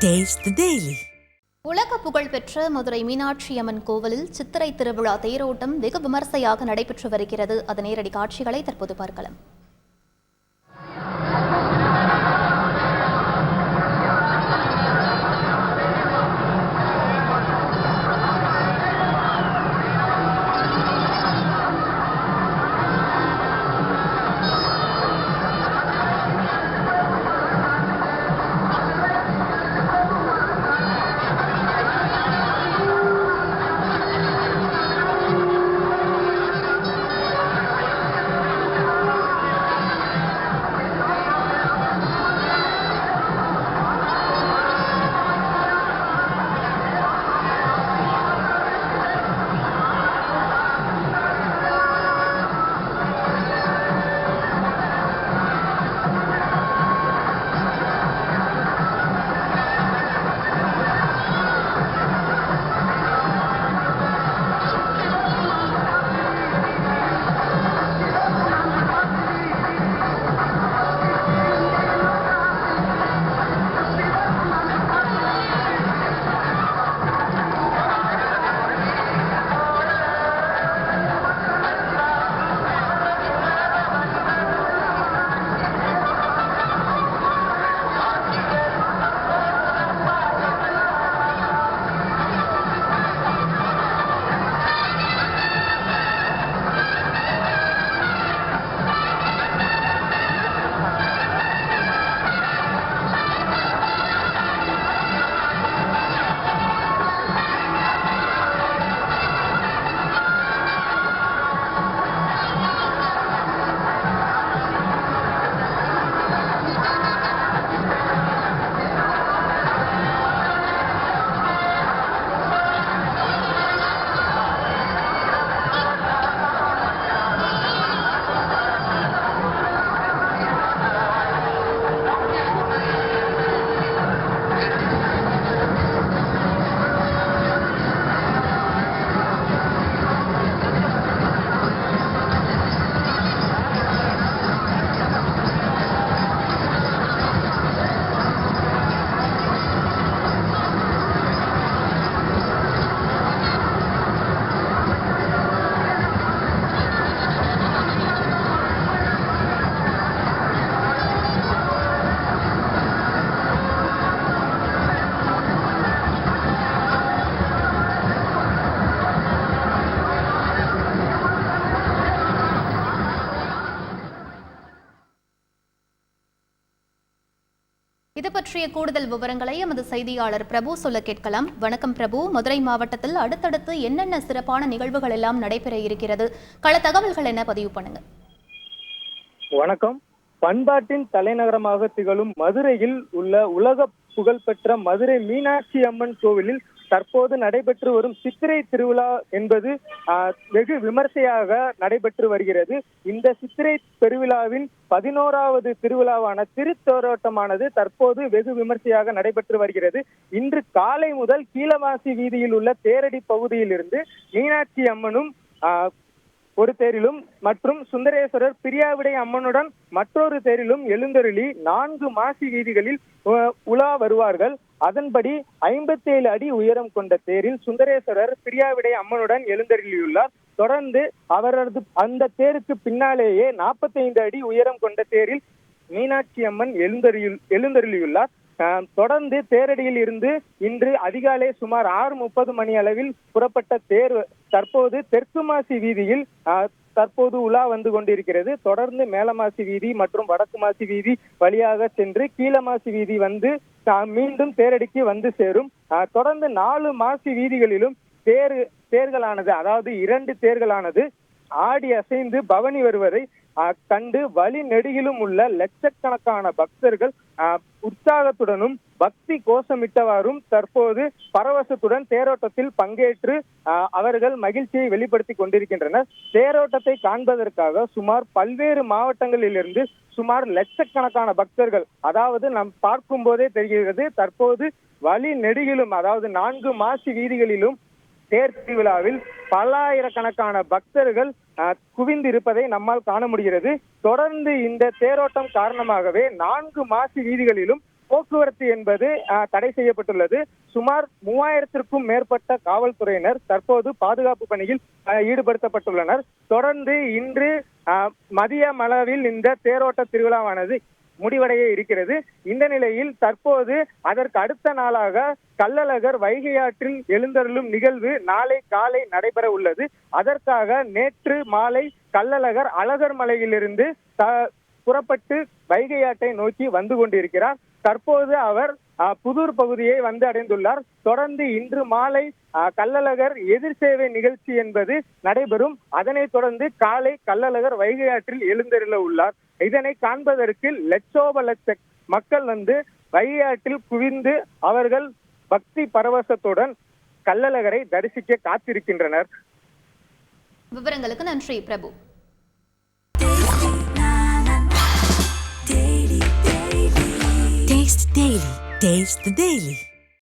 Taste the Daily. உலக புகழ்பெற்ற மதுரை மீனாட்சி அம்மன் கோவிலில் சித்திரை திருவிழா தேரோட்டம் வெகு விமர்சையாக நடைபெற்று வருகிறது. அதன் நேரடி காட்சிகளை தற்போது பார்க்கலாம். இது பற்றிய கூடுதல் விவரங்களை எமது செய்தியாளர் பிரபு சொல்ல கேட்கலாம். வணக்கம் பிரபு. மதுரை மாவட்டத்தில் அடுத்தடுத்து என்னென்ன சிறப்பான நிகழ்வுகள் எல்லாம் நடைபெற இருக்கிறது? கள தகவல்கள் என்ன பதிவு பண்ணுங்க. வணக்கம். பண்பாட்டின் தலைநகரமாக திகழும் மதுரையில் உள்ள உலக புகழ்பெற்ற மதுரை மீனாட்சி அம்மன் கோவிலில் தற்போது நடைபெற்று வரும் சித்திரை திருவிழா என்பது வெகு விமர்சையாக நடைபெற்று வருகிறது. இந்த சித்திரை பெருவிழாவின் 11வது திருவிழாவான திருத்தேரோட்டமானது தற்போது வெகு விமர்சையாக நடைபெற்று வருகிறது. இன்று காலை முதல் கீழவாசி வீதியில் உள்ள தேரடி பகுதியில் இருந்து மீனாட்சி அம்மனும் ஒரு தேரிலும் மற்றும் சுந்தரேஸ்வரர் பிரியாவிடை அம்மனுடன் மற்றொரு தேரிலும் எழுந்தருளி 4 மாசி வீதிகளில் உலா வருவார்கள். அதன்படி 57 அடி உயரம் கொண்ட தேரில் சுந்தரேஸ்வரர் பிரியாவிடை அம்மனுடன் எழுந்தருளியுள்ளார். தொடர்ந்து அவரது அந்த தேருக்கு பின்னாலேயே 45 அடி உயரம் கொண்ட தேரில் மீனாட்சி அம்மன் எழுந்தருளியுள்ளார். தொடர்ந்து தேரடியில் இருந்து இன்று அதிகாலை சுமார் 6:30 மணி அளவில் புறப்பட்ட தேர் தற்போது தெற்கு மாசி வீதியில் தற்போது உலா வந்து கொண்டிருக்கிறது. தொடர்ந்து மேலமாசி வீதி மற்றும் வடக்கு மாசி வீதி வழியாக சென்று கீழமாசி வீதி வந்து மீண்டும் தேரடிக்கு வந்து சேரும். தொடர்ந்து 4 மாசி வீதிகளிலும் தேர்களானது, அதாவது 2 தேர்களானது ஆடி அசைந்து பவனி வருவதை கண்டு வழி நெடுகிலும் உள்ள லட்சக்கணக்கான பக்தர்கள் உற்சாகத்துடனும் பக்தி கோஷமிட்டவாறும் தற்போது பரவசத்துடன் தேரோட்டத்தில் பங்கேற்று அவர்கள் மகிழ்ச்சியை வெளிப்படுத்தி கொண்டிருக்கின்றனர். தேரோட்டத்தை காண்பதற்காக சுமார் பல்வேறு மாவட்டங்களிலிருந்து சுமார் லட்சக்கணக்கான பக்தர்கள், அதாவது நாம் பார்க்கும் போதே தெரிகிறது, தற்போது வழி நெடுகிலும், அதாவது 4 மாசி வீதிகளிலும் தேர் திருவிழாவில் பல ஆயிரக்கணக்கான பக்தர்கள் குவிந்து இருப்பதை நம்மால் காண முடிகிறது. தொடர்ந்து இந்த தேரோட்டம் காரணமாகவே 4 மாசி வீதிகளிலும் போக்குவரத்து என்பது தடை செய்யப்பட்டுள்ளது. சுமார் 3000த்திற்கும் மேற்பட்ட காவல்துறையினர் தற்போது பாதுகாப்பு பணியில் ஈடுபடுத்தப்பட்டுள்ளனர். தொடர்ந்து இன்று மதியம் அளவில் இந்த தேரோட்ட திருவிழாவானது முடிவடைய இருக்கிறது. இந்த நிலையில் தற்போது அதற்கு அடுத்த நாளாக கள்ளழகர் வைகை ஆற்றில் எழுந்தருளும் நிகழ்வு நாளை காலை நடைபெற உள்ளது. அதற்காக நேற்று மாலை கள்ளழகர் அழகர் மலையிலிருந்து புறப்பட்டு வைகை ஆற்றை நோக்கி வந்து கொண்டிருக்கிறார். தற்போது அவர் புதூர் பகுதியை வந்து அடைந்துள்ளார். தொடர்ந்து இன்று மாலை கள்ளழகர் எதிர் சேவை நிகழ்ச்சி என்பது நடைபெறும். அதனைத் தொடர்ந்து காலை கள்ளழகர் வைகை ஆற்றில் எழுந்தருள உள்ளார். இதனை காண்பதற்கு லட்சோப லட்ச மக்கள் வந்து வைகை ஆற்றில் குவிந்து அவர்கள் பக்தி பரவசத்துடன் கள்ளழகரை தரிசிக்க காத்திருக்கின்றனர். விவரங்களுக்கு நன்றி பிரபு. Taste Daily. Taste the Daily.